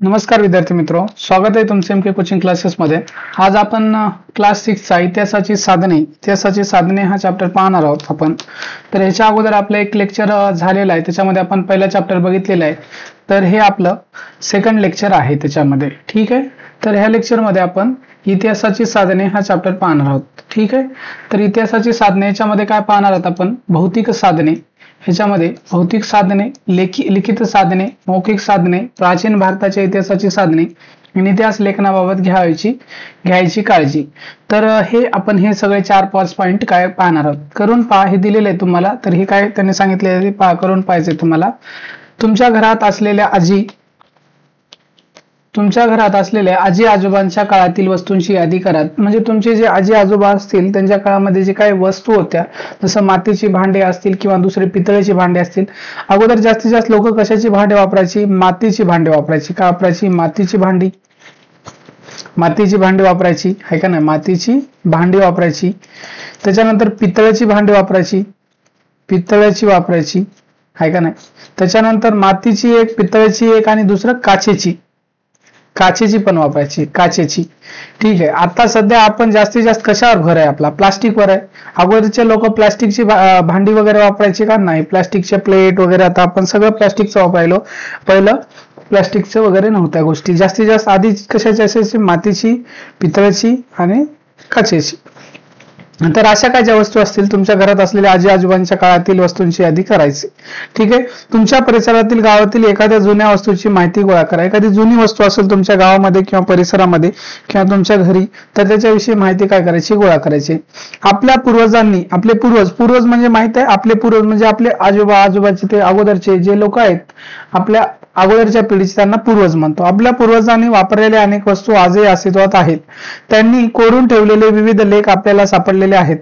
नमस्कार विद्यार्थी मित्रो, स्वागत आहे तुमचे एमके कोचिंग क्लासेस मध्ये। आज आपण क्लास 6 चा इतिहासाची साधने हा चॅप्टर पाहणार आहोत आपण। तर याच्या अगोदर आपलं एक लेक्चर झालेला आहे, त्याच्यामध्ये आपण पहिला चॅप्टर बघितलेला आहे। तर हे आपलं सेकंड लेक्चर आहे त्याच्यामध्ये, ठीक आहे। तर ह्या लेक्चर मध्ये आपण इतिहासाची साधने हा चॅप्टर पाहणार आहोत, ठीक आहे। तर इतिहासाची साधने याच्यामध्ये काय पाहणार आहोत आपण? भौतिक साधने, ह्याच्यामध्ये भौतिक साधने, लिखित साधने, मौखिक साधने, प्राचीन भारताच्या इतिहासाची साधने आणि इतिहास लेखनाबाबत घ्यायची काळजी। तर हे सगळे 4-5 पॉइंट काय पाहणार आहोत। करून पहा, हे दिलेले आहे तुम्हाला। तर हे काय त्यांनी सांगितले करून पाहायचे तुम्हाला। तुमच्या घरात असलेल्या आजी आजोबांच्या काळातील वस्तूंची यादी करा। म्हणजे तुमचे जे आजी आजोबा असतील त्यांच्या काळामध्ये जे काही वस्तू होत्या, जसं मातीची भांडे असतील किंवा दुसरे पितळेची भांडे असतील। अगोदर जास्तीत जास्त लोक कशाची भांडे वापरायची? मातीची भांडे वापरायची। का वापरायची? मातीची भांडी वापरायची, आहे का नाही? मातीची भांडी वापरायची। त्याच्यानंतर पितळेची भांडी वापरायची, आहे का नाही? त्याच्यानंतर मातीची एक, पितळेची एक आणि दुसरं काचेची पण वापरायची, काचेची, ठीक आहे। आता सध्या आपण जास्तीत जास्त कशावर भर आहे आपला? प्लास्टिकवर आहे। अगोदरचे लोक प्लास्टिकची भांडी वगैरे वापरायची का? नाही, प्लास्टिकचे प्लेट वगैरे। आता आपण सगळं प्लास्टिकचं वापरायलो, पहिलं प्लास्टिकचं वगैरे नव्हत्या गोष्टी। जास्तीत जास्त आधी कशाची असायची? मातीची, पितळेची आणि काचेची। तर अशा काय ज्या वस्तू असतील तुमच्या घरात असलेल्या आजी आजोबांच्या काळातील वस्तूंची यादी करायची, ठीक आहे। तुमच्या परिसरातील, गावातील एखाद्या जुन्या वस्तूची माहिती गोळा करा। एखादी जुनी वस्तू असेल तुमच्या गावामध्ये किंवा परिसरामध्ये किंवा तुमच्या घरी, तर त्याच्याविषयी माहिती काय करायची? गोळा करायची। आपल्या पूर्वजांनी, पूर्वज म्हणजे माहित आहे, आपले पूर्वज म्हणजे आपले आजोबाचे ते अगोदरचे जे लोक आहेत, आपल्या अगोदरच्या पिढीचे, त्यांना पूर्वज म्हणतो। आपल्या पूर्वजांनी वापरलेल्या अनेक वस्तू आजही अस्तित्वात आहेत। त्यांनी कोरून ठेवलेले विविध लेख आपल्याला सापडलेले आहेत।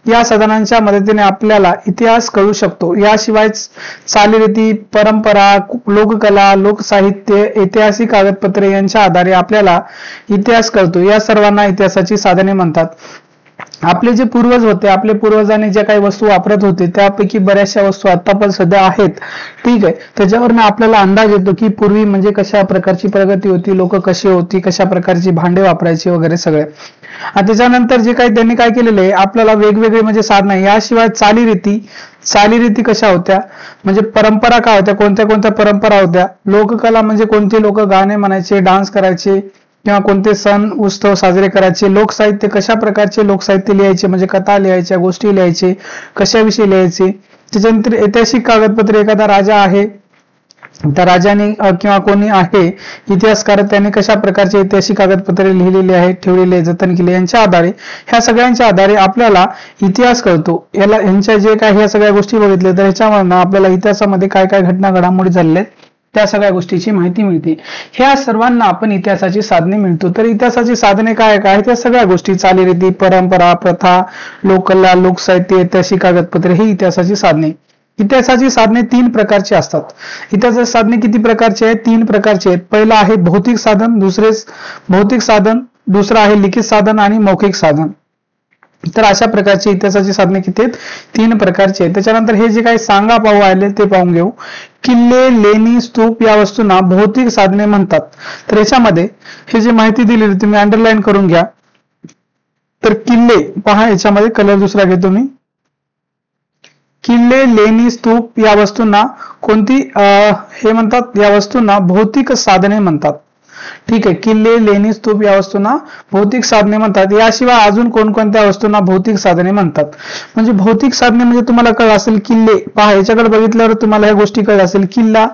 या साधनांच्या मदतीने आपल्याला इतिहास कळू शकतो। याशिवाय चालीरीती, परंपरा, लोककला, लोकसाहित्य, ऐतिहासिक कागदपत्रे यांच्या आधारे आपल्याला इतिहास कळतो। या सर्वांना इतिहासाची साधने म्हणतात। आपले जे पूर्वज होते, आपले पूर्वजांनी ज्या काही वस्तू वापरत होते त्यापैकी बऱ्याचशा वस्तू आता पण सध्या आहेत, ठीक आहे। त्याच्यावरनं आपल्याला अंदाज येतो की पूर्वी म्हणजे कशा प्रकारची प्रगती होती, लोक कशी होती, कशा प्रकारची भांडे वापरायची वगैरे सगळे। त्याच्यानंतर जे काही त्यांनी काय केलेले आहे, आपल्याला वेगवेगळे म्हणजे साधनं, याशिवाय चालीरीती कशा होत्या, म्हणजे परंपरा काय होत्या, कोणत्या परंपरा होत्या। लोककला म्हणजे कोणते लोक गाणे म्हणायचे, डान्स करायचे किंवा कोणते सण उत्सव साजरे करायचे। लोकसाहित्य, कशा प्रकारचे लोकसाहित्य लिहायचे, म्हणजे कथा लिहायच्या, गोष्टी लिहायचे, कशाविषयी लिहायचे। त्याच्यानंतर ऐतिहासिक कागदपत्रे, एखादा राजा आहे, त्या राजाने किंवा कोणी आहे इतिहासकार, त्यांनी कशा प्रकारचे ऐतिहासिक कागदपत्रे लिहिलेली आहेत, ठेवलेले, जतन केले, यांच्या आधारे, ह्या सगळ्यांच्या आधारे आपल्याला इतिहास कळतो। यांच्या जे काय ह्या सगळ्या गोष्टी बघितल्या तर ह्याच्यावरनं आपल्याला इतिहासामध्ये काय काय घटना घडामोडी झालेल्या आहेत त्या सगळ्या गोष्टीची माहिती मिळते। ह्या सर्वांना आपण इतिहासाची साधने म्हणतो। तर इतिहासाची साधने काय काय? त्या सगळ्या गोष्टी, चालीरीती, परंपरा, प्रथा, लोककला, लोकसाहित्य, ऐतिहासिक कागदपत्रे, ही इतिहासाची साधने। इतिहासाची साधने 3 प्रकारची असतात। इतिहासाची साधने किती प्रकारची आहेत? 3 प्रकारची आहेत। पहिलं आहे भौतिक साधन, दुसरं आहे लिखित साधन आणि मौखिक साधन। तर अशा प्रकारची इतिहासाची साधने किती आहेत? 3 प्रकारची आहेत। त्याच्यानंतर हे जे काही पाहू आले ते पाहून घेऊ। किल्ले, लेणी, स्तूप या वस्तूंना भौतिक साधने म्हणतात। तर याच्यामध्ये हे जी माहिती दिलेली तुम्ही अंडरलाईन करून घ्या। तर किल्ले पहा, याच्यामध्ये कलर दुसरा घेतो मी। किल्ले, लेणी, स्तूप या वस्तूंना हे म्हणतात, या वस्तूंना भौतिक साधने म्हणतात, ठीक आहे। किल्ले, लेणी, स्तूप या वस्तूंना भौतिक साधने म्हणतात। याशिवाय अजून कोणकोणत्या वस्तूंना भौतिक साधने म्हणतात? म्हणजे भौतिक साधने म्हणजे तुम्हाला कळलं असेल, किल्ले पहा, याच्याकडे बघितल्यावर तुम्हाला ह्या गोष्टी कळल्या असेल, किल्ला,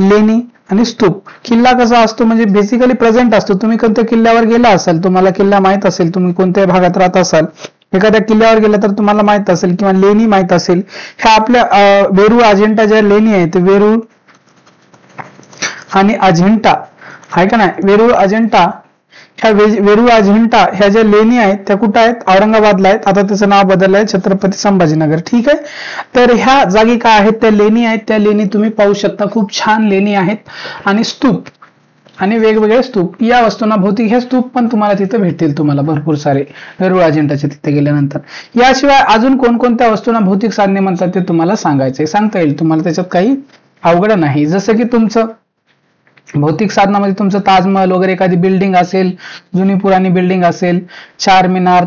लेणी आणि स्तूप। किल्ला कसा असतो? म्हणजे बेसिकली प्रेझेंट असतो। तुम्ही कोणत्या किल्ल्यावर गेला असाल, तुम्हाला किल्ला माहित असेल, तुम्ही कोणत्याही भागात राहत असाल, एखाद्या किल्ल्यावर गेला तर तुम्हाला माहित असेल, किंवा लेणी माहित असेल। ह्या आपल्या वेरूळ अजिंठा ज्या लेणी आहेत, वेरूळ आणि अजिंठा, आहे का नाही? वेरूळ अजिंठा ह्या ज्या लेणी आहेत त्या कुठं आहेत? औरंगाबादला आहेत। आता त्याचं नाव बदललं आहे, छत्रपती संभाजीनगर, ठीक आहे। तर ह्या जागी काय आहेत? त्या लेणी आहेत। त्या लेणी तुम्ही पाहू शकता, खूप छान लेणी आहेत। आणि स्तूप आणि वेगवेगळे स्तूप या वस्तूंना भौतिक, हे स्तूप पण तुम्हाला तिथे भेटतील, तुम्हाला भरपूर सारे वेरूळ अजिंठाचे तिथे गेल्यानंतर। याशिवाय अजून कोणकोणत्या वस्तूंना भौतिक साधने म्हणतात ते तुम्हाला सांगायचंय, सांगता येईल तुम्हाला, त्याच्यात काही अवघड नाही। जसं की तुमचं भौतिक साधनामध्ये तुमचं ताजमहल वगैरे एखादी बिल्डिंग असेल, जुनी पुराणी बिल्डिंग असेल, चारमिनार,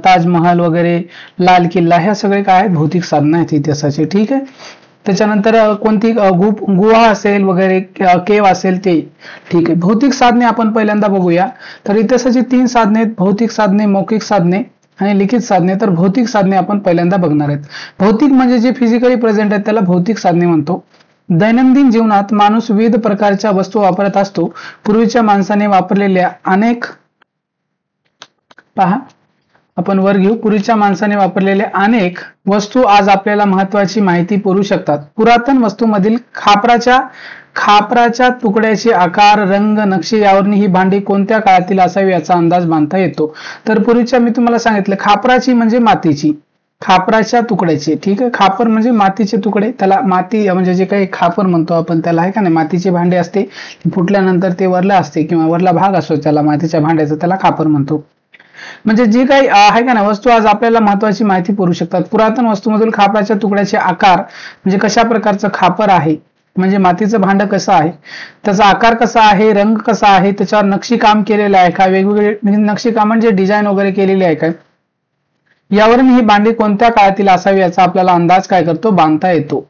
ताजमहल वगैरे, लाल किल्ला, ह्या सगळे काय आहेत, भौतिक साधनं आहेत इतिहासाचे. ठीक आहे. त्याच्यानंतर कोणती गुहा असेल वगैरे, केव असेल ते. ठीक आहे. भौतिक साधने आपण पहिल्यांदा बघूया. तर इतिहासाची 3 साधने आहेत, भौतिक साधने, मौखिक साधने आणि लिखित साधने. तर भौतिक साधने आपण पहिल्यांदा बघणार आहेत. भौतिक म्हणजे जे फिजिकली प्रेझेंट आहेत त्याला भौतिक साधने म्हणतो. दैनंदिन जीवनात माणूस विविध प्रकारच्या वस्तू वापरत असतो. पूर्वीच्या माणसाने वापरलेल्या अनेक, पहा आपण वर घेऊ, पूर्वीच्या माणसाने वापरलेल्या अनेक वस्तू आज आपल्याला महत्वाची माहिती पुरवू शकतात. पुरातन वस्तूमधील खापराच्या तुकड्याचे आकार, रंग, नक्षी यावरून ही भांडी कोणत्या काळातील असावी याचा अंदाज बांधता येतो. तर पूर्वीच्या मी तुम्हाला सांगितलं, खापराची म्हणजे मातीची, खापराच्या तुकड्याचे. ठीक आहे. खापर म्हणजे मातीचे तुकडे, त्याला माती म्हणजे जे काही खापर म्हणतो आपण त्याला, आहे का नाही, मातीचे भांडे असते, फुटल्यानंतर ते वरला असते किंवा वरला भाग असतो त्याला मातीच्या भांड्याचा, त्याला खापर म्हणतो. म्हणजे जे काही आहे का ना वस्तू आज आपल्याला महत्वाची माहिती पुरवू शकतात. पुरातन वस्तूमधील खापराच्या तुकड्याचे आकार म्हणजे कशा प्रकारचं खापर आहे, म्हणजे मातीचं भांड कसं आहे, त्याचा आकार कसा आहे, रंग कसा आहे, त्याच्यावर नक्षीकाम केलेलं आहे का, वेगवेगळे नक्षीकाम म्हणजे डिझाईन वगैरे केलेली आहे का, यावरून ही भांडी कोणत्या काळातील असावी याचा आपल्याला अंदाज काय करतो, बांधता येतो.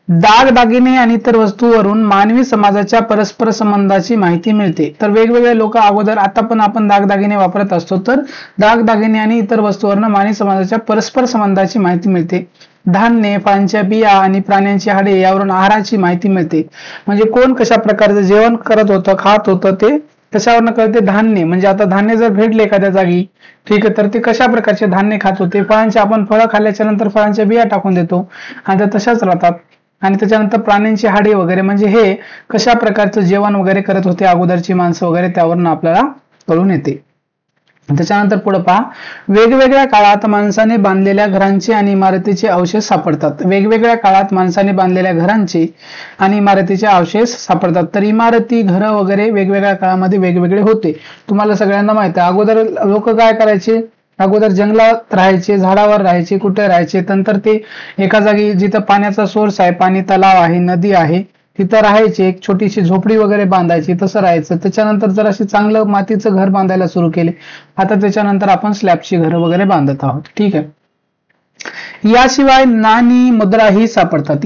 दागदागिने आणि इतर वस्तूवरून मानवी समाजाच्या परस्पर संबंधाची माहिती मिळते. तर वेगवेगळे लोक अगोदर, आता पण आपण दागदागिने वापरत असतो, तर दागदागिने आणि इतर वस्तूवरून मानवी समाजाच्या परस्पर संबंधाची माहिती मिळते. धान्य, फळांच्या बिया आणि प्राण्यांची हाडे यावरून आहाराची माहिती मिळते. म्हणजे कोण कशा प्रकारचं जेवण करत होतं, खात होतं, ते कशावरनं कळते, धान्य. म्हणजे आता धान्य जर भेटले एखाद्या जागी, ठीक आहे, तर ते कशा प्रकारचे धान्य खात होते. फळांचे, आपण फळं खाल्ल्याच्या नंतर फळांच्या बिया टाकून देतो आणि त्या तशाच राहतात. आणि त्याच्यानंतर प्राण्यांची हाडे वगैरे, म्हणजे हे कशा प्रकारचं जेवण वगैरे करत होते अगोदरची माणसं वगैरे, त्यावरून आपल्याला कळून येते. त्याच्यानंतर पुढे पहा, वेगवेगळ्या काळात माणसाने बांधलेल्या घरांचे आणि इमारतीचे अवशेष सापडतात. वेगवेगळ्या काळात माणसाने बांधलेल्या घरांचे आणि इमारतीचे अवशेष सापडतात. तर इमारती, घरं वगैरे वेगवेगळ्या काळामध्ये वेगवेगळे होते. तुम्हाला सगळ्यांना माहिती आहे, अगोदर लोक काय करायचे, अगोदर जंगलात राहायचे, झाडावर राहायचे, कुठे राहायचे, नंतर ते एका जागी जिथं पाण्याचा सोर्स आहे, पाणी तलाव आहे, नदी आहे, तिथं राहायचे, एक छोटीशी झोपडी वगैरे बांधायची, तसं राहायचं. त्याच्यानंतर जर असे चांगलं मातीचं घर बांधायला सुरू केले. आता त्याच्यानंतर आपण स्लॅबची घरं वगैरे बांधत आहोत. ठीक आहे. याशिवाय नाणी, मुद्राही सापडतात.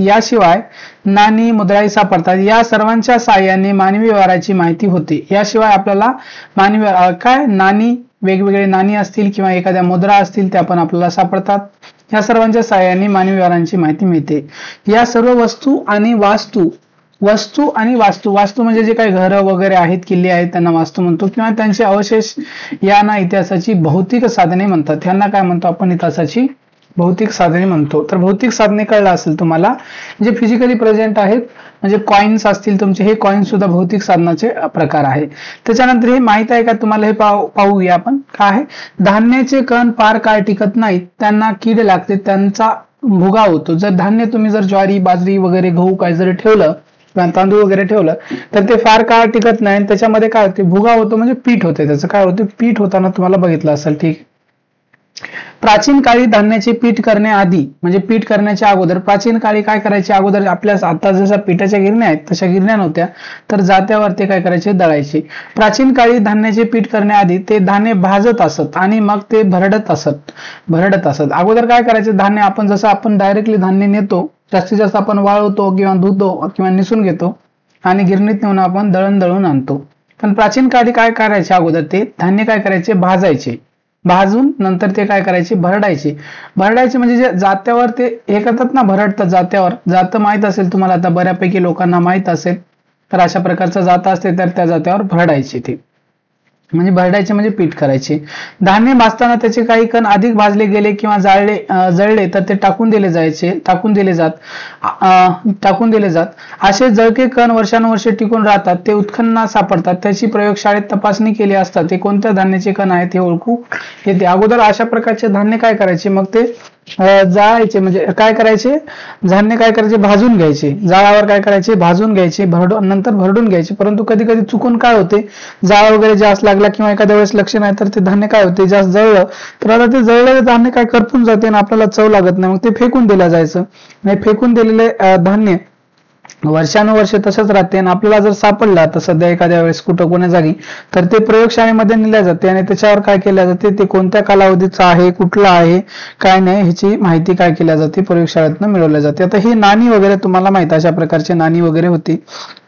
या सर्वांच्या साहाय्याने मानवी व्यवहाराची माहिती होते. याशिवाय आपल्याला मानवी काय, नाणी, वेगवेगळे नाणी असतील किंवा एखाद्या मुद्रा असतील, त्या पण आपल्याला सापडतात. या सर्वांच्या साहाय्याने मानवी व्यवहारांची माहिती मिळते. या सर्व वस्तू आणि वास्तू म्हणजे जे काही घरं वगैरे आहेत, किल्ले आहेत, त्यांना वास्तू म्हणतो, किंवा त्यांचे अवशेष यांना इतिहासाची भौतिक साधने म्हणतात. यांना काय म्हणतो आपण, इतिहासाची भौतिक साधने म्हणतो. तर भौतिक साधने कळलं असेल तुम्हाला, जे फिजिकली प्रेझेंट आहेत, म्हणजे कॉइन्स असतील तुमचे, हे कॉइन्स सुद्धा भौतिक साधनाचे प्रकार आहे. त्याच्यानंतर हे माहित आहे का तुम्हाला, हे पाहूया आपण. काय आहे, धान्याचे कण फार काळ टिकत नाहीत, त्यांना कीड लागते, त्यांचा भुगा होतो. जर धान्य तुम्ही जर ज्वारी, बाजरी वगैरे, गहू काय जर ठेवलं किंवा तांदूळ वगैरे ठेवलं, तर ते फार काळ टिकत नाही. त्याच्यामध्ये काय होते, भुगा होतो, म्हणजे पीठ होते. त्याचं काय होते, पीठ होताना तुम्हाला बघितलं असेल. ठीक. प्राचीन काळी धान्याचे पीठ करण्याआधी, म्हणजे पीठ करण्याच्या अगोदर, प्राचीन काळी काय करायचे, अगोदर आपल्या आता जसं पिठाच्या गिरण्या आहेत तशा गिरण्या नव्हत्या, तर जात्यावर ते काय करायचे, दळायचे. प्राचीन काळी धान्याचे पीठ करण्याआधी ते धान्य भाजत असत आणि मग ते भरडत असत. अगोदर काय करायचे, धान्य आपण जसं आपण डायरेक्टली धान्य नेतो, जास्तीत जास्त आपण वाळवतो किंवा धुतो किंवा निसून घेतो आणि गिरणीत नेऊन आपण दळून आणतो. पण प्राचीन काळी काय करायचे, अगोदर ते धान्य काय करायचे, भाजायचे. भाजून नंतर ते काय करायचे, भरडायचे म्हणजे जे जात्यावर ते हे करतात ना, भरडतात जात्यावर. जातं माहित असेल तुम्हाला, आता बऱ्यापैकी लोकांना माहित असेल. तर अशा प्रकारचं जातं असते, तर त्या जात्यावर भरडायचे. ते म्हणजे भरडायचे म्हणजे पीठ करायचे. धान्य भाजताना त्याचे काही कण अधिक भाजले गेले किंवा जळले तर ते टाकून दिले जात. असे जळके कण वर्षानुवर्षे टिकून राहतात, ते उत्खननात सापडतात. त्याची प्रयोगशाळेत तपासणी केली असता ते कोणत्या धान्याचे कण आहेत हे ओळखू येते. अगोदर अशा प्रकारचे धान्य काय करायचे, मग ते जाळायचे, म्हणजे काय करायचे, धान्य काय करायचे, भाजून घ्यायचे. जाळावर काय करायचे, भाजून घ्यायचे, नंतर भरडून घ्यायचे. परंतु कधी कधी चुकून काय होते, जाळ वगैरे जास्त लागला किंवा एखाद्या वेळेस लक्ष नाही, तर ते धान्य काय होते, जास्त जळलं, तर आता ते जळलेलं धान्य काय करपून जाते आणि आपल्याला चव लागत नाही, मग ते फेकून दिलं जायचं. फेकून दिलेले धान्य वर्षानुवर्षे तसंच राहते आणि आपल्याला जर सापडला तर सध्या एखाद्या वेळेस कुठं कोण्या जागी तर ते प्रयोगशाळेमध्ये नेल्या जाते आणि त्याच्यावर काय केल्या जाते ते कोणत्या कालावधीचं आहे कुठलं आहे काय नाही ह्याची माहिती काय केल्या जाते प्रयोगशाळेतनं मिळवल्या जाते. आता ही नाणी वगैरे तुम्हाला माहित अशा प्रकारची नाणी वगैरे होती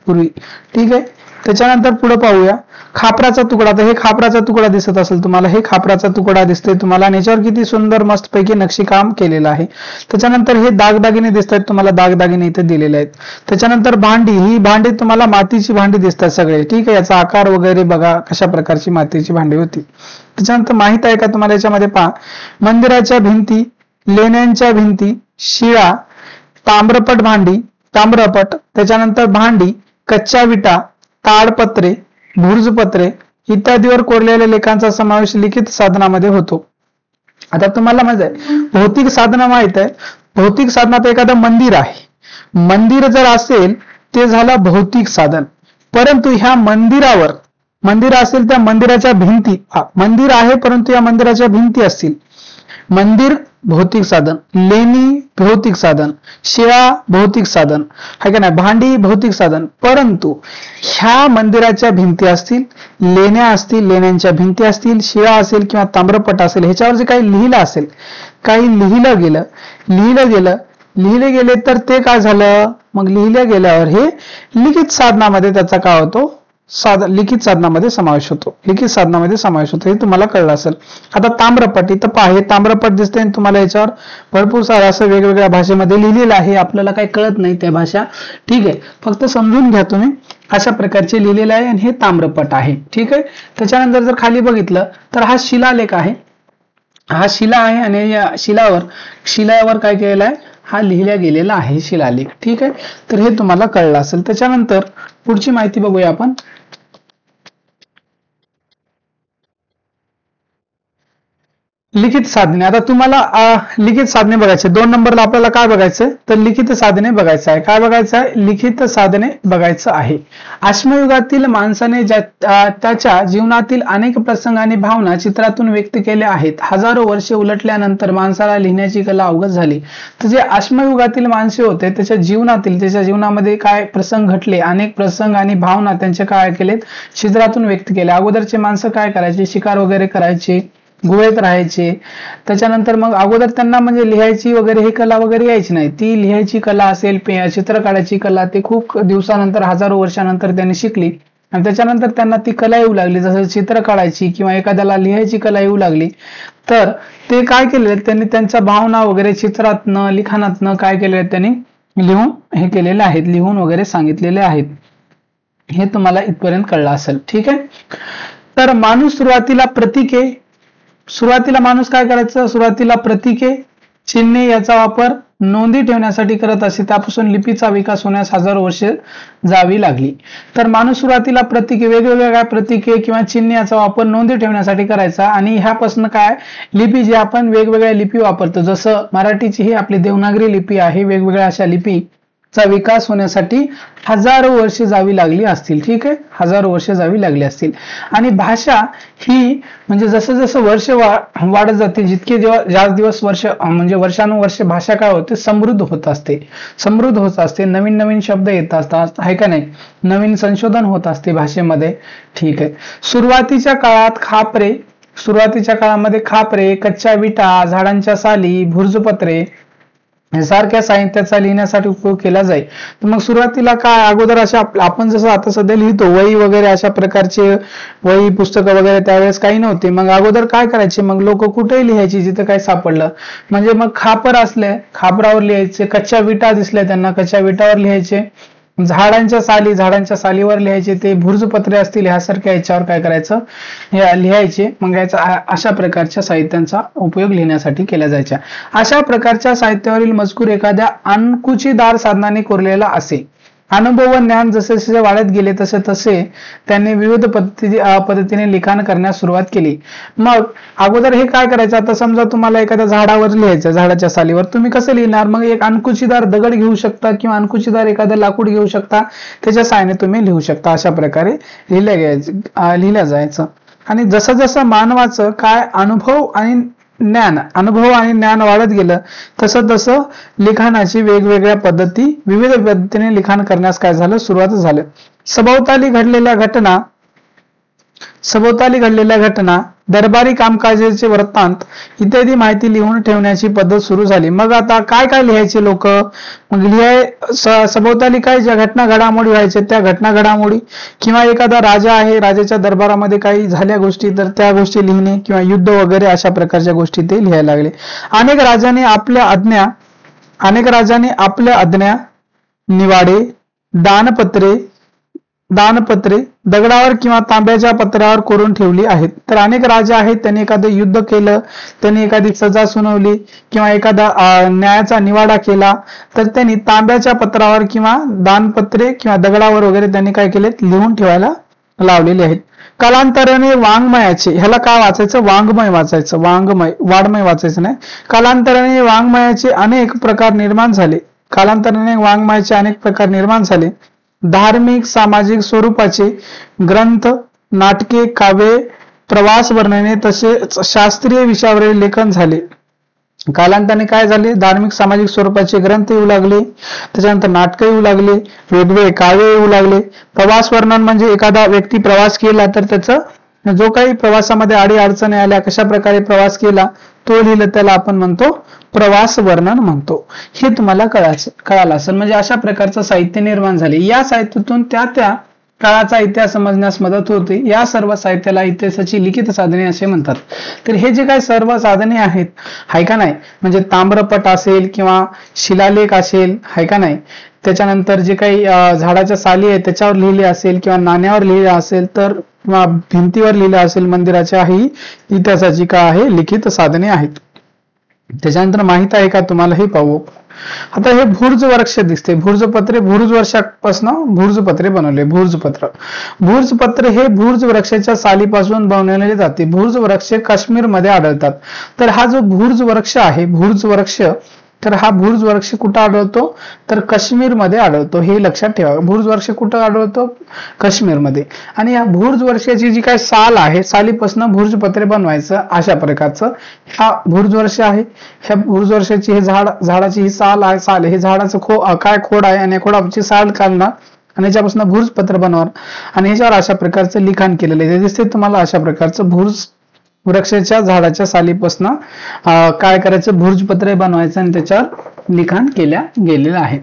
पूर्वी. ठीक आहे. त्याच्यानंतर पुढे पाहूया खापराचा तुकडा. तर हे खापराचा तुकडा दिसत असेल तुम्हाला, हे खापराचा तुकडा दिसतोय तुम्हाला आणि याच्यावर किती सुंदर मस्त पैकी नक्षीकाम केलेलं आहे. त्याच्यानंतर हे दागदागिने दिसत आहेत तुम्हाला, दागदागिने इथे दिलेले आहेत. त्याच्यानंतर भांडी, ही भांडी तुम्हाला मातीची भांडी दिसतात सगळे. ठीक आहे. याचा आकार वगैरे बघा कशा प्रकारची मातीची भांडी होती. त्याच्यानंतर माहित आहे का तुम्हाला याच्यामध्ये पहा मंदिराच्या भिंती, लेण्यांच्या भिंती, शिळा, ताम्रपट भांडी, ताम्रपट, त्याच्यानंतर भांडी, कच्च्या विटा, ताडपत्रे, भुर्जपत्रे इत्यादीवर कोरलेल्या लेखांचा समावेश लिखित साधनामध्ये होतो. आता तुम्हाला माहित आहे भौतिक साधना माहित आहे. भौतिक साधनात एखादं मंदिर आहे, मंदिर जर असेल ते झालं भौतिक साधन. परंतु ह्या मंदिरावर मंदिर असेल त्या मंदिराच्या भिंती, मंदिर आहे परंतु या मंदिराच्या भिंती असतील, मंदिर भौतिक साधन, लेणी भौतिक साधन, शिळा भौतिक साधन आहे का नाही, भांडी भौतिक साधन. परंतु ह्या मंदिराच्या भिंती असतील, लेण्या असतील, लेण्यांच्या भिंती असतील, शिळा असेल किंवा ताम्रपट असेल, ह्याच्यावर जे काही लिहिलं असेल, काही लिहिले गेले तर ते काय झालं मग लिहिल्या गेल्यावर हे लिखित साधनामध्ये त्याचा काय होतो लिखित साधनामध्ये समावेश होतो. लिखित साधनामध्ये समावेश होतो हे तुम्हाला कळलं असेल. आता ताम्रपट, इथं पहा हे ताम्रपट दिसतंय तुम्हाला, याच्यावर भरपूर सारं असं वेगवेगळ्या भाषेमध्ये लिहिलेलं आहे. आपल्याला काही कळत नाही त्या भाषा. ठीक आहे. फक्त समजून घ्या तुम्ही. अशा प्रकारचे लिहिलेलं आहे आणि हे ताम्रपट आहे. ठीक आहे. त्याच्यानंतर जर खाली बघितलं तर हा शिलालेख आहे. हा शिला आहे आणि या शिलावर काय केलेलं आहे हा लिहिल्या गेलेला आहे शिलालेख. ठीक आहे. तर हे तुम्हाला कळलं असेल. त्याच्यानंतर पुढची माहिती बघूया आपण. लिखित साधने. आता तुम्हाला लिखित साधने बघायचे. 2 नंबरला आपल्याला काय बघायचं तर लिखित साधने बघायचं आहे. काय बघायचं आहे लिखित साधने बघायचं आहे. अश्मयुगातील माणसाने त्याच्या जीवनातील अनेक प्रसंग आणि भावना चित्रातून व्यक्त केल्या आहेत. हजारो वर्षे उलटल्यानंतर माणसाला लिहिण्याची कला अवगत झाली. तर जे अश्मयुगातील माणसे होते त्याच्या जीवनामध्ये काय प्रसंग घडले, अनेक प्रसंग आणि भावना त्यांचे काय केलेत चित्रातून व्यक्त केले. अगोदरचे माणसं काय करायचे शिकार वगैरे करायचे, गुहेत राहायचे. त्याच्यानंतर मग अगोदर त्यांना म्हणजे लिहायची वगैरे ही कला वगैरे यायची नाही. ती लिहायची कला असेल, चित्र काढायची कला ते खूप दिवसानंतर हजारो वर्षानंतर त्यांनी शिकली आणि त्याच्यानंतर त्यांना ती कला येऊ लागली. जसं चित्र काढायची किंवा एखाद्याला लिहायची कला येऊ लागली तर ते काय केले त्यांनी त्यांच्या भावना वगैरे चित्रातनं लिखाणातनं काय केले त्यांनी लिहून हे केलेले आहेत, लिहून वगैरे सांगितलेले आहेत. हे तुम्हाला इथपर्यंत कळलं असेल. ठीक आहे. तर माणूस सुरुवातीला माणूस काय करायचं सुरुवातीला प्रतीके, चिन्हे याचा वापर नोंदी ठेवण्यासाठी करत असे. त्यापासून लिपीचा विकास होण्यास हजारो वर्षे जावी लागली. तर माणूस सुरुवातीला प्रतीके वेगवेगळ्या प्रतीके किंवा चिन्हे याचा वापर नोंदी ठेवण्यासाठी करायचा आणि ह्यापासून काय लिपी जी आपण वेगवेगळ्या लिपी वापरतो, जसं मराठीची ही आपली देवनागरी लिपी आहे, वेगवेगळ्या अशा लिपीचा विकास होण्यासाठी हजारो वर्षे जावी लागली असतील. ठीक आहे. हजारो वर्षे जावी लागली असतील. आणि भाषा ही म्हणजे जसं जसं वर्ष वाढत जाते जितके जास्त दिवस वर्ष म्हणजे वर्षानुवर्षे भाषा काय होते समृद्ध होत असते. नवीन नवीन शब्द येत असतात आहे का नाही, नवीन संशोधन होत असते भाषेमध्ये. ठीक आहे. सुरुवातीच्या काळामध्ये खापरे, कच्च्या विटा, झाडांच्या साली, भुर्जपत्रे सारख्या साहित्याचा लिहिण्यासाठी उपयोग केला जाईल. तर मग सुरुवातीला काय अगोदर अशा आपण जसं आता सध्या लिहितो वही वगैरे अशा प्रकारचे वही पुस्तकं वगैरे त्यावेळेस काही नव्हते. मग अगोदर काय करायचे मग लोक कुठेही लिहायची जिथं काय सापडलं. म्हणजे मग खापर असले खापरावर लिहायचे, कच्च्या विटा दिसल्या त्यांना कच्च्या विटावर लिहायचे, झाडांच्या सालीवर लिहायचे, ते भुर्जपत्रे असतील ह्यासारख्या याच्यावर काय करायचं हे लिहायचे. मग याचा अशा प्रकारच्या साहित्यांचा उपयोग लिहिण्यासाठी केला जायचा. अशा प्रकारच्या साहित्यावरील मजकूर एखाद्या अणकुचीदार साधनाने कोरलेला असे. अनुभव व ज्ञान जसे जसे वाढत गेले तसे तसे त्यांनी विविध पद्धतीने लिखाण करण्यास सुरुवात केली. मग अगोदर हे काय करायचं, आता समजा तुम्हाला एखाद्या झाडावर लिहायचं, झाडाच्या सालीवर तुम्ही कसं लिहिणार, मग एक अणकुचीदार दगड घेऊ शकता किंवा अणकुचीदार एखादं लाकूड घेऊ शकता, त्याच्या साहाय्याने तुम्ही लिहू शकता. अशा प्रकारे लिहिल्या जायचं. आणि जसं जसं मानवाचं काय अनुभव आणि ज्ञान, अनुभव आणि ज्ञान वाढत गेलं तसं तसं लिखाणाची वेगवेगळ्या पद्धती, विविध पद्धतीने लिखाण करण्यास काय झालं, सुरुवात झालं. सभोवताली घडलेल्या घटना, दरबारी कामकाजाचे वृत्तांत इत्यादी माहिती लिहून ठेवण्याची पद्धत सुरू झाली. मग आता काय काय लिहायचे लोक, मग सभोवताली काय ज्या घटना घडामोडी व्हायच्या त्या घटना घडामोडी, किंवा एखादा राजा आहे, राजाच्या दरबारामध्ये काही झाल्या गोष्टी तर त्या गोष्टी लिहिणे, किंवा युद्ध वगैरे अशा प्रकारच्या गोष्टी ते लिहायला लागले. अनेक राजांनी आपल्या आज्ञा, निवाडे, दानपत्रे दगडावर किंवा तांब्याच्या पत्र्यावर कोरून ठेवली आहेत. तर अनेक राजे आहेत, त्यांनी एखादं युद्ध केलं, त्यांनी एखादी सजा सुनावली किंवा एखादा न्यायाचा निवाडा केला, तर त्यांनी तांब्याच्या पत्रावर किंवा दानपत्रे किंवा दगडावर वगैरे त्यांनी काय केले, लिहून ठेवायला लावलेले आहेत. कालांतराने वाङ्मयाचे, ह्याला काय वाचायचं, वाङ्मय वाचायचं, वाङ्मय वाचायचं नाही. कालांतराने वाङ्मयाचे अनेक प्रकार निर्माण झाले. धार्मिक, सामाजिक स्वरूपाचे ग्रंथ, नाटके, काव्ये, प्रवास वर्णने तसेच शास्त्रीय विषयावरील लेखन झाले. कालांतराने काय झाले, धार्मिक सामाजिक स्वरूपाचे ग्रंथ येऊ लागले, त्याच्यानंतर नाटकं येऊ लागले, वेगवेगळे काव्य येऊ लागले. प्रवास वर्णन म्हणजे एखादा व्यक्ती प्रवास केला तर त्याचं जो काही प्रवासामध्ये अडी अडचणी आल्या, कशा प्रकारे प्रवास केला तो लिहिलं, त्याला आपण म्हणतो प्रवास वर्णन म्हणतो. हे तुम्हाला कळालं असेल. म्हणजे अशा प्रकारचं साहित्य निर्माण झाले. या साहित्यातून त्या काळाचा इतिहास समजण्यास मदत होते. या सर्व साहित्याला इतिहासाची लिखित साधने असे म्हणतात. तर हे जे काही सर्व साधने आहेत, हाय का नाही, म्हणजे ताम्रपट असेल किंवा शिलालेख असेल, हाय का नाही, त्याच्यानंतर जे काही झाडाच्या साली आहे त्याच्यावर लिहिले असेल किंवा नाण्यावर लिहिले असेल, तर किंवा भिंतीवर लिहिले असेल मंदिराच्या, ही इतिहासाची काय आहे, लिखित साधने आहेत. त्याच्यानंतर माहित आहे का तुम्हाला, हे पाहू. आता हे भुर्ज वृक्ष दिसते, भुर्जपत्रे, भुर्ज वर्षापासून भुर्जपत्रे बनवले. भुर्जपत्र हे भुर्ज वृक्षाच्या सालीपासून बनवले जाते. भुर्ज वृक्ष काश्मीरमध्ये आढळतात. तर हा जो भुर्ज वृक्ष आहे, भुर्ज वृक्ष, तर हा भुर्ज वृक्ष कुठं आढळतो, तर काश्मीरमध्ये आढळतो. हे लक्षात ठेवा. भुर्ज वृक्ष कुठं आढळतो, काश्मीरमध्ये. आणि या भुर्ज वृक्षाची जी काय साल आहे, सालीपासून भुर्जपत्रे बनवायचं, अशा प्रकारचं हा भुर्ज वृक्ष आहे. ह्या भुर्ज वृक्षाची हे झाडाची ही साल आहे, हे झाडाचं खोड आहे, आणि खोडाची साल काढणार आणि याच्यापासून भुर्जपत्र बनवणार, आणि ह्याच्यावर अशा प्रकारचं लिखाण केलेलं आहे. दिसते तुम्हाला अशा प्रकारचं भुर्ज वृक्षाच्या झाडाच्या सालीपासून काय करायचं, भुर्जपत्र बनवायचं आणि त्याच्यावर लिखाण केल्या गेलेलं आहे.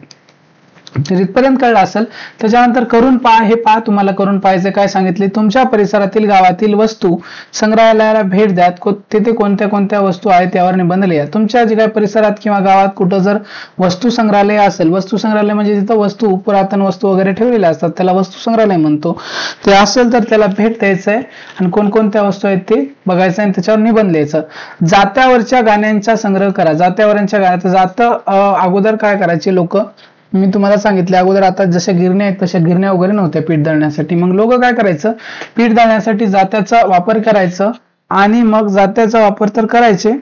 तर इथपर्यंत कळलं असेल. त्याच्यानंतर करून पहा. हे पहा, तुम्हाला करून पाहायचं काय सांगितले, तुमच्या परिसरातील गावातील वस्तू संग्रहालयाला भेट द्या, तिथे कोणत्या कोणत्या वस्तू आहेत त्यावर निबंध लिहा. तुमच्या जे काही परिसरात किंवा गावात कुठं जर वस्तू संग्रहालय असेल, वस्तू संग्रहालय म्हणजे तिथं वस्तू, पुरातन वस्तू वगैरे ठेवलेल्या असतात, त्याला वस्तू संग्रहालय म्हणतो. ते असेल तर त्याला भेट द्यायचं आहे आणि कोणकोणत्या वस्तू आहेत ते बघायचं आणि त्याच्यावर निबंध लिहायचं. जात्यावरच्या गाण्यांचा संग्रह करा. जात्यावरच्या गाण्यात अगोदर काय करायचे लोक, मी तुम्हाला सांगितले अगोदर, आता जशा गिरण्या आहेत तशा गिरण्या वगैरे नव्हत्या पीठ दळण्यासाठी. मग लोक काय करायचं, पीठ दळण्यासाठी जात्याचा वापर करायचं, आणि मग जात्याचा वापर तर करायचे,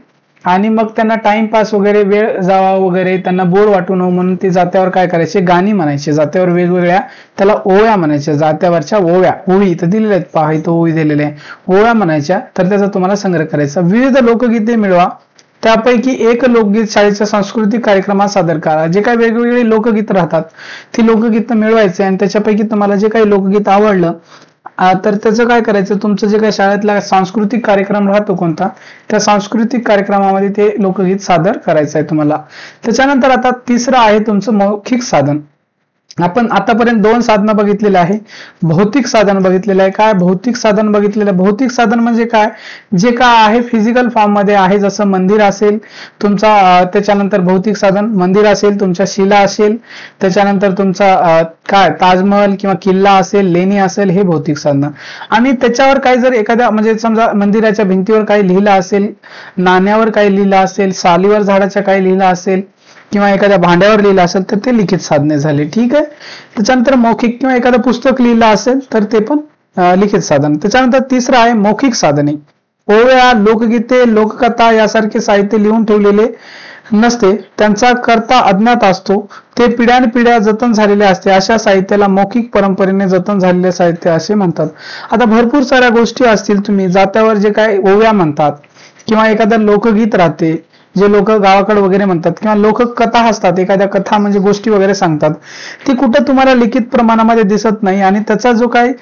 आणि मग त्यांना टाइमपास वगैरे, वेळ जावा वगैरे, त्यांना बोर वाटू नये म्हणून ते जात्यावर काय करायचे, गाणी म्हणायचे. जात्यावर वेगवेगळ्या, त्याला ओव्या म्हणायच्या, जात्यावरच्या ओवी इथं दिलेल्या आहेत, पहा इथं ओवी दिलेल्या आहे, ओव्या म्हणायच्या. तर त्याचा तुम्हाला संग्रह करायचा. विविध लोकगीते मिळवा, त्यापैकी एक लोकगीत शाळेच्या सांस्कृतिक कार्यक्रमात सादर करा. जे काही वेगवेगळे लोकगीत राहतात ती लोकगीत मिळवायचे, आणि त्याच्यापैकी तुम्हाला जे काही लोकगीत आवडलं तर त्याचं काय करायचं, तुमचं जे काही शाळेतला सांस्कृतिक कार्यक्रम राहतो कोणता, त्या सांस्कृतिक कार्यक्रमामध्ये ते लोकगीत सादर करायचं आहे तुम्हाला. त्याच्यानंतर आता तिसरं आहे तुमचं मौखिक साधन. आपण आतापर्यंत 2 साधनं बघितलेलं आहे. भौतिक साधन बघितलेलं आहे. काय भौतिक साधन बघितलेलं आहे, भौतिक साधन म्हणजे काय, जे काय आहे फिजिकल फॉर्म मध्ये आहे, जसं मंदिर असेल तुमचा, त्याच्यानंतर भौतिक साधन मंदिर असेल, तुमच्या शिला असेल, त्याच्यानंतर तुमचा काय ताजमहल किंवा किल्ला असेल, लेणी असेल, हे भौतिक साधन. आणि त्याच्यावर काही जर एखाद्या, म्हणजे समजा मंदिराच्या भिंतीवर काही लिहिलं असेल, नाण्यावर काही लिहिलं असेल, सालीवर झाडाच्या काही लिहिलं असेल, किंवा एखाद्या भांड्यावर लिहिलं असेल, तर ते लिखित साधने झाले. ठीक आहे. त्याच्यानंतर मौखिक, किंवा एखादं पुस्तक लिहिलं असेल तर ते पण लिखित साधन. त्याच्यानंतर तिसरं आहे मौखिक साधने. ओव्या, लोकगीते, लोककथा यासारखे साहित्य लिहून ठेवलेले नसते, त्यांचा कर्ता अज्ञात असतो, ते पिढ्यानपिढ्या जतन झालेले असते, अशा साहित्याला मौखिक परंपरेने जतन झालेले साहित्य असे म्हणतात. आता भरपूर साऱ्या गोष्टी असतील, तुम्ही जात्यावर जे काय ओव्या म्हणतात, किंवा एखादं लोकगीत राहते, जे लोक गावाकडे वगैरे म्हणतात, किंवा लोककथा असतात, एखाद्या कथा म्हणजे गोष्टी वगैरे सांगतात, ती कुठं तुम्हाला लिखित प्रमाणामध्ये दिसत नाही. आणि त्याचा जो काही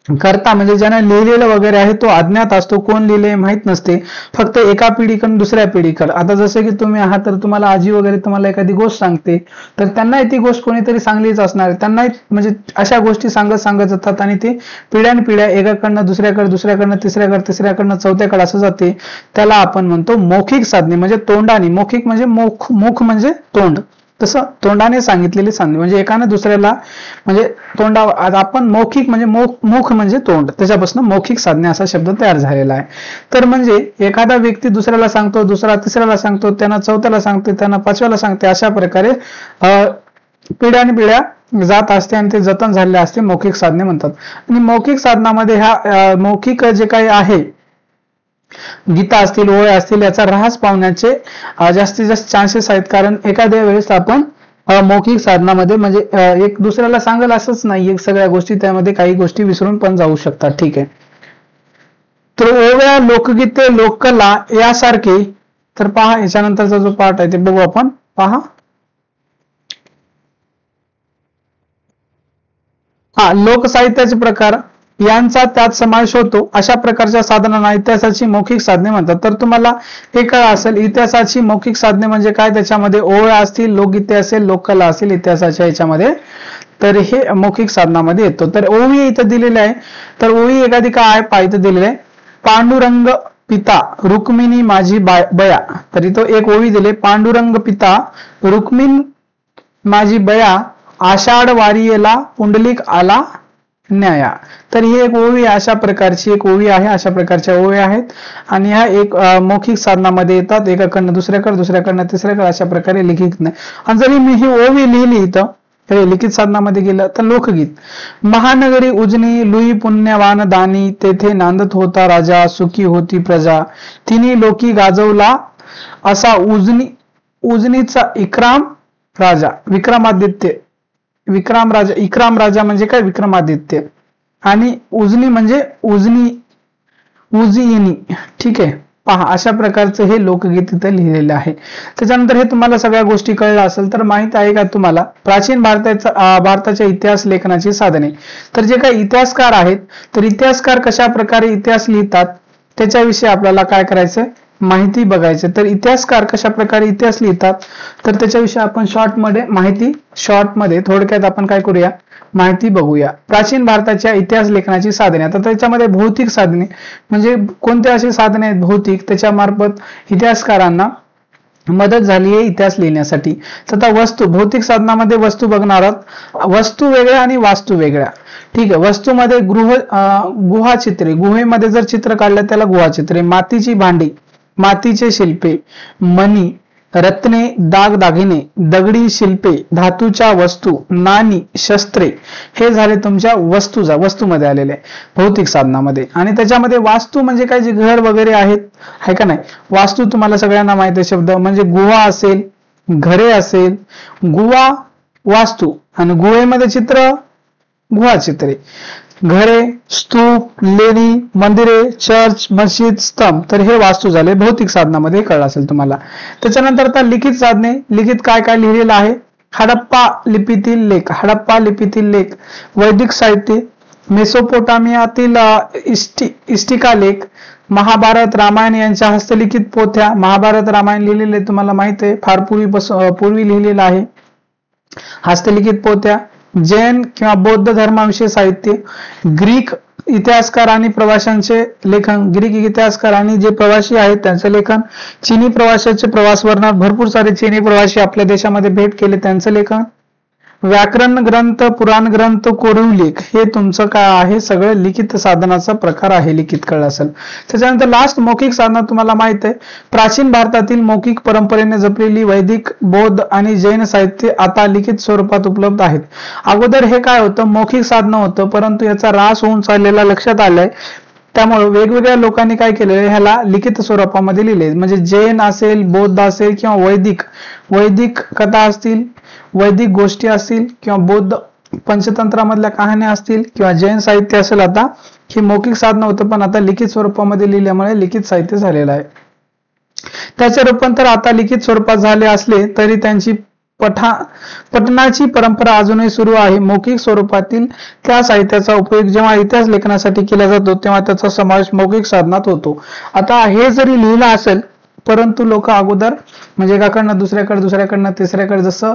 करता म्हणजे ज्याने लिहिलेलं वगैरे आहे तो अज्ञात असतो, कोण लिहिले माहित नसते, फक्त एका पिढीकडून दुसऱ्या पिढीकडे. आता जसं की तुम्ही आहात तर तुम्हाला आजी वगैरे तुम्हाला एखादी गोष्ट सांगते, तर त्यांनाही ती गोष्ट कोणीतरी सांगलीच असणार आहे, त्यांनाही म्हणजे अशा गोष्टी सांगत सांगत जातात आणि ते पिढ्यानपिढ्या एकाकडनं दुसऱ्याकडे, दुसऱ्याकडनं तिसऱ्याकडे, तिसऱ्याकडनं चौथ्याकडे असं जाते. त्याला आपण म्हणतो मौखिक साधने, म्हणजे तोंडाने. मौखिक म्हणजे मुख म्हणजे तोंड, तसं तोंडाने सांगितलेली साधने, म्हणजे एकाने दुसऱ्याला म्हणजे आज आपण मौखिक म्हणजे मुख म्हणजे तोंड, त्याच्यापासून मौखिक साधने असा शब्द तयार झालेला आहे. तर म्हणजे एखादा व्यक्ती दुसऱ्याला सांगतो, दुसरा तिसऱ्याला सांगतो, त्यांना चौथ्याला सांगते, त्यांना पाचव्याला सांगते, अशा प्रकारे पिढ्यानपिढ्या जात असते आणि ते जतन झालेले असते, मौखिक साधने म्हणतात. आणि मौखिक साधनामध्ये ह्या मौखिक जे काही आहे, गीता असतील, ओळ्या असतील, याचा ऱ्हास पावण्याचे जास्तीत जास्त चान्सेस आहेत. कारण एखाद्या वेळेस आपण मौखिक साधनामध्ये म्हणजे एक दुसऱ्याला सांगाल असंच नाही, सगळ्या गोष्टी त्यामध्ये काही गोष्टी विसरून पण जाऊ शकतात. ठीक आहे. तर ओव्या, लोकगीते, लोककला यासारखे, तर पहा याच्यानंतरचा जो पार्ट आहे ते बघू आपण. पहा, लोकसाहित्याचे प्रकार यांचा त्यात समावेश होतो. अशा प्रकारच्या साधनांना इतिहासाची मौखिक साधने म्हणतात. तर तुम्हाला हे काय असेल, इतिहासाची मौखिक साधने म्हणजे काय, त्याच्यामध्ये ओव्या असतील, लोकगीते असेल, लोककला असेल इतिहासाच्या याच्यामध्ये, तर हे मौखिक साधनामध्ये येतो. तर ओवी इथं दिलेले आहे, तर ओवी एखादी काय आहे इथं दिलेले आहे, पांडुरंग पिता रुक्मिणी माझी बया. तर इथं एक ओवी दिले, पांडुरंग पिता रुक्मिण माझी बया, आषाढ वारीयेला पुंडलिक आला न्याया. तर ही एक ओवी अशा प्रकारची एक ओवी आहे, अशा प्रकारच्या ओव्या आहेत आणि ह्या एक मौखिक साधनामध्ये येतात, एकाकडनं दुसऱ्याकडे, दुसऱ्याकडनं तिसऱ्याकडे, अशा प्रकारे लिखित नाही. आणि जरी मी ही ओवी लिहिली इथं हे लिखित साधनामध्ये गेलं तर लोकगीत. महानगरी उजनी लुई पुण्यवान दानी, तेथे नांदत होता राजा, सुखी होती प्रजा, तिन्ही लोकी गाजवला असा उजनीचा इक्राम राजा. विक्रमादित्य, इक्राम राजा म्हणजे काय, विक्रमादित्य. आणि उजनी म्हणजे उज्जयिनी. ठीक आहे. पहा, अशा प्रकारचं हे लोकगीत इथं लिहिलेलं आहे. त्याच्यानंतर हे तुम्हाला सगळ्या गोष्टी कळल्या असेल तर माहित आहे का तुम्हाला प्राचीन भारताच्या इतिहास लेखनाची साधने. तर जे काही इतिहासकार आहेत, तर इतिहासकार कशा प्रकारे इतिहास लिहितात त्याच्याविषयी आपल्याला काय करायचं, माहिती बघायचं. तर इतिहासकार कशा प्रकारे इतिहास लिहितात तर त्याच्याविषयी आपण शॉर्टमध्ये थोडक्यात आपण काय करूया, माहिती बघूया. प्राचीन भारताच्या इतिहास लेखनाची साधने. आता त्याच्यामध्ये भौतिक साधने म्हणजे कोणते असे साधने आहेत भौतिक, त्याच्या मार्फत इतिहासकारांना मदत झाली आहे इतिहास लिहिण्यासाठी. तर वस्तू, भौतिक साधनामध्ये वस्तू बघणार आहोत. वस्तू वेगळ्या आणि वास्तू वेगळ्या. ठीक आहे. वस्तूमध्ये गुहाचित्रे, गुहेमध्ये जर चित्र काढलं त्याला गुहाचित्रे, मातीची भांडी, मातीचे शिल्पे, मणी, रत्ने, दागदागिने, दगडी शिल्पे, धातूच्या वस्तू, नाणी, शस्त्रे, हे झाले तुमच्या वस्तूमध्ये आलेले भौतिक साधनामध्ये. आणि त्याच्यामध्ये वास्तू म्हणजे काय, जे घर वगैरे आहेत का नाही, वास्तू तुम्हाला सगळ्यांना माहिती आहे शब्द, म्हणजे गुहा असेल, घरे असेल, गुहा वास्तू, आणि गुहेमध्ये चित्र गुहाचित्रे, घरे, स्तूप, लेणी, मंदिरे, चर्च, मस्जिद, स्तंभ, तर हे वास्तू झाले भौतिक साधनामध्ये, कळलं असेल तुम्हाला. त्याच्यानंतर आता लिखित साधने. लिखित काय काय लिहिलेलं आहे, हडप्पा लिपीतील लेख, वैदिक साहित्य, मेसोपोटामियातील इस्टिका लेख, महाभारत, रामायण यांच्या हस्तलिखित पोथ्या. महाभारत, रामायण लिहिलेले तुम्हाला माहित आहे, फार पूर्वी लिहिलेलं आहे, हस्तलिखित पोथ्या. जैन किंवा बौद्ध धर्माविषयी साहित्य, ग्रीक इतिहासकार आणि प्रवाशांचे लेखन, ग्रीक इतिहासकार आणि जे प्रवासी आहेत त्यांचे लेखन, चीनी प्रवाशाचे प्रवास वर्णन, भरपूर सारे चीनी प्रवासी आपल्या देशामध्ये भेट केले त्यांचं लेखन, व्याकरण ग्रंथ, पुराण ग्रंथ, कोरीव लेख, हे तुमचं काय आहे, सगळं लिखित साधनाचा प्रकार आहे, लिखित कळलं असेल. त्याच्यानंतर लास्ट मौखिक साधना. तुम्हाला माहित आहे प्राचीन भारतातील मौखिक परंपरेने जपलेली वैदिक, बौद्ध आणि जैन साहित्य आता लिखित स्वरूपात उपलब्ध आहेत. अगोदर हे काय होतं, मौखिक साधनं होतं, परंतु याचा ऱ्हास होऊन चाललेला लक्षात आलंय. त्यामुळे वेगवेगळ्या लोकांनी काय केलेलं, ह्याला लिखित स्वरूपामध्ये लिहिले. म्हणजे जैन असेल, बौद्ध असेल किंवा वैदिक कथा असतील, वैदिक गोष्टी असतील किंवा बौद्ध पंचतंत्रामधल्या कहाण्या असतील किंवा जैन साहित्य असेल, आता हे मौखिक साधन होतं पण आता लिखित स्वरूपामध्ये लिहिल्यामुळे लिखित साहित्य झालेलं आहे. त्याचे रूपांतर आता लिखित स्वरूपात झाले असले तरी त्यांची पठणाची परंपरा अजूनही सुरू आहे. मौखिक स्वरूपातील त्या साहित्याचा उपयोग जेव्हा इतिहास लेखनासाठी केला जातो तेव्हा त्याचा समावेश मौखिक साधनात होतो. आता हे जरी लिहिलं असेल परंतु लोक अगोदर म्हणजे एकाकडनं दुसऱ्याकडनं तिसऱ्याकडे जसं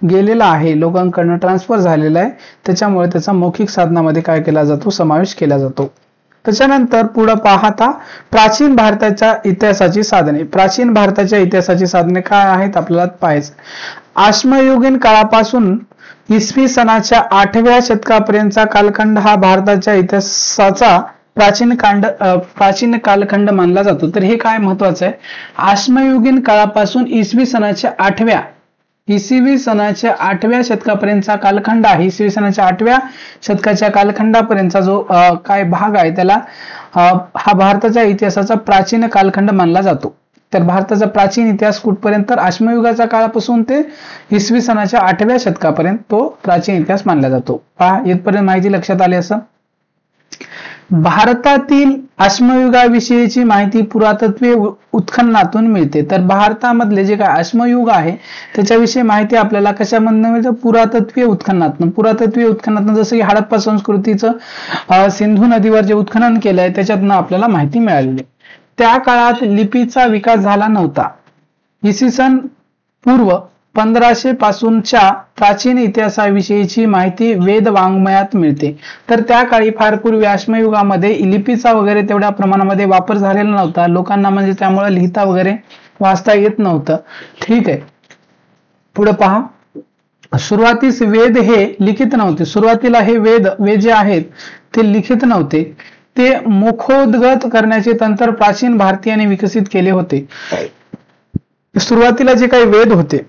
गेलेलं आहे, लोकांकडनं ट्रान्सफर झालेलं आहे, त्याच्यामुळे त्याचा मौखिक साधनामध्ये काय केला जातो, समावेश केला जातो. त्याच्यानंतर पुढे पाहता प्राचीन भारताच्या इतिहासाची साधने. प्राचीन भारताच्या इतिहासाची साधने काय आहेत आपल्याला पाहायचं. अश्मयुगीन काळापासून इसवी सनाच्या 8व्या शतकापर्यंतचा कालखंड हा भारताच्या इतिहासाचा प्राचीन कालखंड मानला जातो. तर हे काय महत्वाचं आहे, अश्मयुगीन काळापासून इसवी सनाच्या 8व्या शतकापर्यंतचा कालखंड आहे. इसवी सनाच्या 8व्या शतकाच्या कालखंडापर्यंतचा जो काय भाग आहे त्याला हा भारताच्या इतिहासाचा प्राचीन कालखंड मानला जातो. तर भारताचा प्राचीन इतिहास कुठपर्यंत, तर अश्मयुगाच्या काळापासून ते इसवी सनाच्या 8व्या शतकापर्यंत तो प्राचीन इतिहास मानला जातो. पहा, इथपर्यंत माहिती लक्षात आली असं. भारतातील अश्मयुगाविषयीची माहिती पुरातत्वीय उत्खननातून मिळते. तर भारतामधले जे काय अश्मयुग आहे त्याच्याविषयी माहिती आपल्याला कशामधून मिळते, पुरातत्वीय उत्खननातून. जसं की हडप्पा संस्कृतीचं सिंधू नदीवर जे उत्खनन केलंय त्याच्यातनं आपल्याला माहिती मिळालेली. त्या काळात लिपीचा विकास झाला नव्हता. इसवी सन पूर्व 1500 पासूनच्या प्राचीन इतिहासाविषयीची माहिती वेद वाङ्मयात मिळते. तर त्या काळी फार पूर्वी अश्मयुगामध्ये लिपीचा वगैरे तेवढ्या प्रमाणामध्ये वापर झालेला नव्हता लोकांना, म्हणजे त्यामुळे लिहिता वगैरे वाचता येत नव्हतं. ठीक आहे, पुढे पहा. सुरुवातीस वेद हे लिखित नव्हते. सुरुवातीला हे वेद जे आहेत ते लिखित नव्हते. ते मुखोद्गत करण्याचे तंत्र प्राचीन भारतीयांनी विकसित केले होते. सुरुवातीला जे काही वेद होते,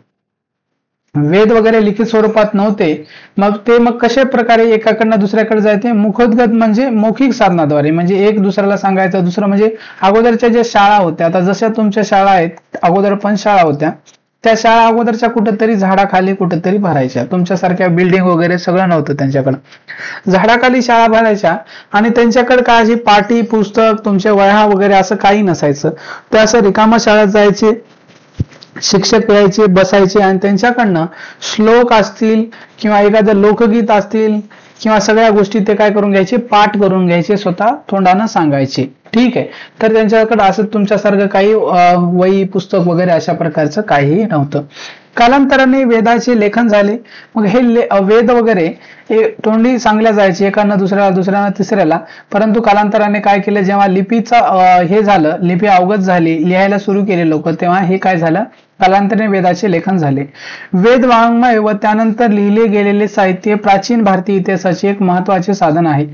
वेद वगैरे लिखित स्वरूपात नव्हते. मग कशा प्रकारे एकाकडनं दुसऱ्याकडे जायचे, मुखोद्गत म्हणजे मौखिक साधनाद्वारे, म्हणजे एक दुसऱ्याला सांगायचं. दुसरं म्हणजे अगोदरच्या ज्या शाळा होत्या, आता जशा तुमच्या शाळा आहेत, अगोदर पण शाळा होत्या, त्या शाळा अगोदरच्या कुठेतरी झाडाखाली कुठेतरी भरायच्या. तुमच्यासारख्या बिल्डिंग वगैरे सगळं नव्हतं त्यांच्याकडं. झाडाखाली शाळा भरायच्या आणि त्यांच्याकडे काय अशी पाटी पुस्तक तुमच्या वह्या वगैरे असं काही नसायचं. ते असं रिकामा शाळेत जायचे, शिक्षक यायचे, बसायचे आणि त्यांच्याकडनं श्लोक असतील किंवा एखादं लोकगीत असतील किंवा सगळ्या गोष्टी ते काय करून घ्यायचे, पाठ करून घ्यायचे, स्वतः तोंडानं सांगायचे. ठीक आहे, तर त्यांच्याकडे असं तुमच्यासारखं काही वही पुस्तक वगैरे अशा प्रकारचं काहीही नव्हतं. कालांतराने वेदाचे लेखन झाले. मग हे वेद वगैरे तोंडी सांगल्या जायचे, एकानं दुसऱ्यानं तिसऱ्याला. परंतु कालांतराने काय केलं, जेव्हा लिपीचा हे झालं, लिपी अवगत झाली, लिहायला सुरू केले लोक, तेव्हा हे काय झालं, कालांतराने वेदाचे लेखन झाले. वेद वाङ्मय व त्यानंतर लिहिले गेलेले साहित्य प्राचीन भारतीय इतिहासाचे एक महत्वाचे साधन आहे.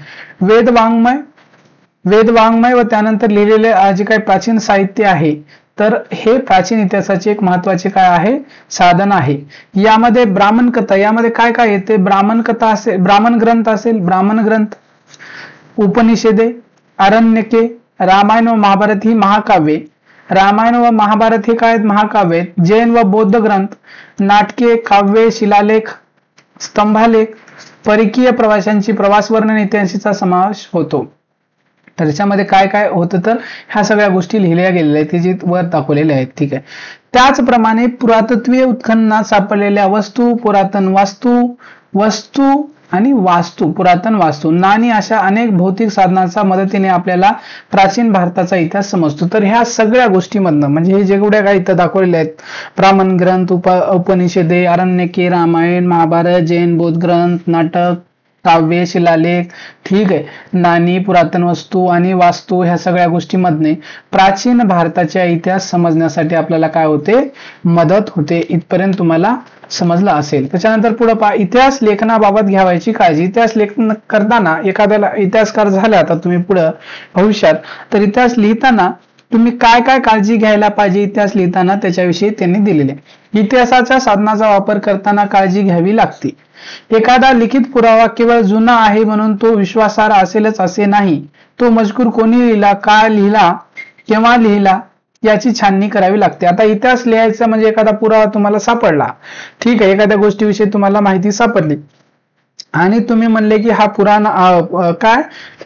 वेद वाङ्मय व त्यानंतर लिहिलेले जे काही प्राचीन साहित्य आहे, तर हे प्राचीन इतिहासाचे एक महत्वाचे काय आहे, साधन आहे. यामध्ये ब्राह्मण कथा, यामध्ये काय काय येते, ब्राह्मण कथा असेल, ब्राह्मण ग्रंथ, उपनिषदे, आरण्यके, रामायण व महाभारत ही महाकाव्ये. रामायण व महाभारत हे काय महाकाव्य. जैन व बौद्ध ग्रंथ, नाटके, काव्ये, शिलालेख, स्तंभालेख, परकीय प्रवाशांची प्रवास वर्णन इत्यादींचा समावेश होतो. तर त्याच्यामध्ये काय काय होतं, तर ह्या सगळ्या गोष्टी लिहिल्या गेलेल्या आहेत, जे वर दाखवलेल्या आहेत. ठीक आहे, त्याचप्रमाणे पुरातत्वीय उत्खननात सापडलेल्या वस्तू, पुरातन वास्तू, नाणी अशा अनेक भौतिक साधनांच्या मदतीने आपल्याला प्राचीन भारताचा इतिहास समजतो. तर ह्या सगळ्या गोष्टीमधनं म्हणजे हे जेवढ्या काही इथं दाखवलेल्या आहेत, ब्राह्मण ग्रंथ, उपनिषदे, आरण्यके, रामायण, महाभारत, जैन बौद्ध ग्रंथ, नाटक, काव्य, शिलालेख, ठीक आहे, नाणी, पुरातन वस्तू आणि वास्तू, ह्या सगळ्या गोष्टींमधने प्राचीन भारताचा इतिहास समजण्यासाठी आपल्याला काय होते, मदत होते. इथपर्यंत तुम्हाला समजलं असेल. त्याच्यानंतर पुढे पहा, इतिहास लेखनाबाबत घ्यावायची काळजी. इतिहास लेखन करताना एखाद्याला इतिहासकार झाला आता तुम्ही पुढे भविष्यात, तर इतिहास लिहिताना तुम्ही काय काय काळजी घ्यायला पाहिजे इतिहास लिहिताना, त्याच्याविषयी त्यांनी दिलेले. इतिहासाच्या साधनाचा वापर करताना काळजी घ्यावी लागते. एखादा लिखित पुरावा केवळ जुना आहे म्हणून तो विश्वासार्ह असेलच असे नाही. तो मजकूर कोणी लिहिला, काय लिहिला, केव्हा लिहिला याची छाननी करावी लागते. आता इतिहास लिहायचा म्हणजे एखादा पुरावा तुम्हाला सापडला, ठीक आहे, एखाद्या गोष्टीविषयी तुम्हाला माहिती सापडली, आणि तुम्ही म्हणले की हा पुराणा काय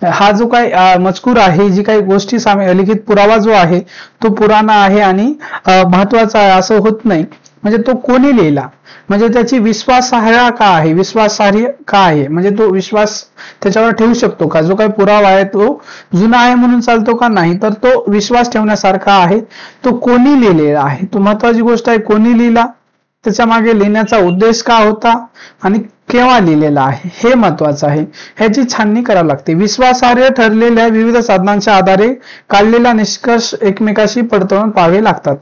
हा जो काही मजकूर आहे, जी काही गोष्टी लिखित पुरावा जो आहे तो पुराणा आहे आणि महत्वाचा आहे असं होत नाही. म्हणजे तो कोणी लिहिला, म्हणजे त्याची विश्वासार्ह का आहे, विश्वासार्ह का आहे, म्हणजे तो विश्वास त्याच्यावर ठेवू शकतो का, जो काही पुरावा आहे तो जुना आहे म्हणून चालतो का नाही, तर तो विश्वास ठेवण्यासारखा आहे. तो कोणी लिहिलेला आहे, तो महत्वाची गोष्ट आहे. कोणी लिहिला, त्याच्या मागे लिहिण्याचा उद्देश का होता आणि केव्हा लिहिलेला आहे हे महत्वाचं आहे. ह्याची छाननी करावी लागते. विश्वासार्ह ठरलेल्या विविध साधनांच्या आधारे काढलेला निष्कर्ष एकमेकाशी पडताळून पाहावे लागतात.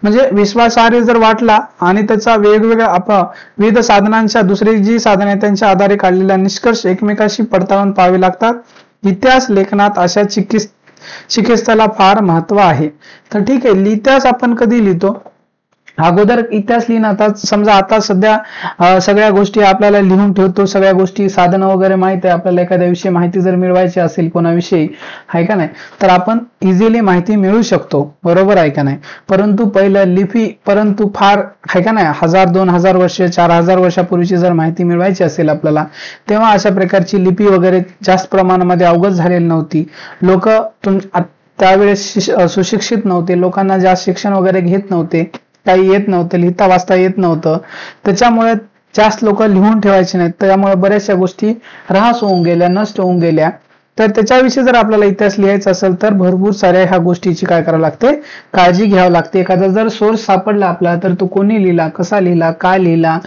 म्हणजे विश्वासार्ह जर वाटला आणि त्याचा वेगवेगळ्या विविध साधनांच्या दुसरी जी साधने आहेत त्यांच्या आधारे काढलेला निष्कर्ष एकमेकाशी पडताळून पाहावे लागतात. इतिहास लेखनात अशा चिकित्साला फार महत्व आहे. तर ठीक आहे, इतिहास आपण कधी लिहितो, अगोदर इतिहास लिहिणं. समजा आता सध्या सगळ्या गोष्टी आपल्याला लिहून ठेवतो, सगळ्या गोष्टी साधनं वगैरे माहिती आहे आपल्याला. एखाद्या विषयी माहिती जर मिळवायची असेल कोणाविषयी, आहे का नाही, तर आपण इझिली माहिती मिळवू शकतो, बरोबर आहे का नाही. परंतु पहिलं लिपी, परंतु फार आहे का नाही 1000, 2000 वर्ष, 4000 वर्षापूर्वीची जर माहिती मिळवायची असेल आपल्याला, तेव्हा अशा प्रकारची लिपी वगैरे जास्त प्रमाणामध्ये अवगत झालेली नव्हती. लोक त्यावेळेस सुशिक्षित नव्हते, लोकांना जास्त शिक्षण वगैरे घेत नव्हते, काही येत नव्हतं, लिहिता वाचता येत नव्हतं. त्याच्यामुळे जास्त लोक लिहून ठेवायचे नाहीत, त्यामुळे बऱ्याचशा गोष्टी ऱ्हास होऊन गेल्या, नष्ट होऊन गेल्या. तर त्याच्याविषयी जर आपल्याला इतिहास लिहायचा असेल तर भरपूर साऱ्या ह्या गोष्टीची काय करावं लागते, काळजी घ्यावी लागते. एखादा जर सोर्स सापडला आपला, तर तो कोणी लिहिला, कसा लिहिला, काय लिहिला,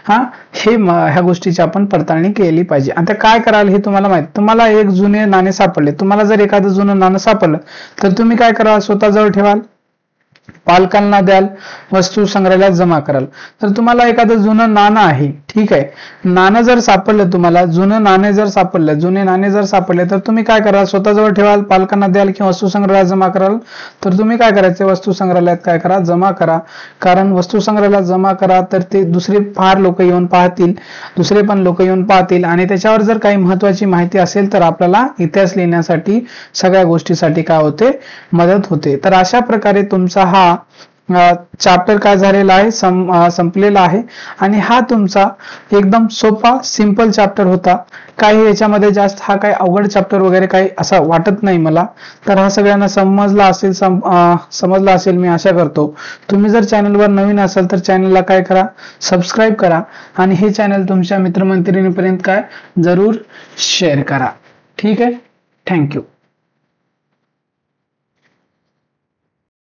ह्या गोष्टीची आपण पडताळणी केली पाहिजे. आता काय कराल हे तुम्हाला माहित. तुम्हाला एक जुने नाणे सापडले, तुम्हाला जर एखादं जुनं नाणं सापडलं तर तुम्ही काय कराल, स्वतःजवळ ठेवाल, पालकांना द्याल, वस्तू संग्रहालयात जमा कराल. तर तुम्हाला एखादं जुनं नाणं आहे, ठीक आहे, नाणं जर सापडलं, तुम्हाला जुने नाणे जर सापडले तर तुम्ही काय कराल, स्वतःजवळ ठेवाल, पालकांना द्याल किंवा वस्तू संग्रहालयात जमा कराल. तर तुम्ही काय करायचं, वस्तू संग्रहालयात काय करा, जमा करा. कारण वस्तू संग्रहालयात जमा करा तर ते दुसरे फार लोक येऊन पाहतील, दुसरे पण लोक येऊन पाहतील आणि त्याच्यावर जर काही महत्वाची माहिती असेल तर आपल्याला इतिहास लिहिण्यासाठी सगळ्या गोष्टीसाठी काय होते, मदत होते. तर अशा प्रकारे तुमचा हा चॅप्टर काय झालेला आहे, संपलेला आहे. आणि हा तुमचा एकदम सोपा सिंपल चॅप्टर होता. काही याच्यामध्ये जास्त हा काही अवघड चॅप्टर वगैरे काही असा वाटत नाही मला. तर हा सगळ्यांना समजला असेल मी आशा करतो. तुम्ही जर चॅनलवर नवीन असाल तर चॅनलला काय करा, सबस्क्राईब करा आणि हे चॅनल तुमच्या मित्रमैत्रिणींपर्यंत काय जरूर शेअर करा. ठीक आहे, थँक्यू.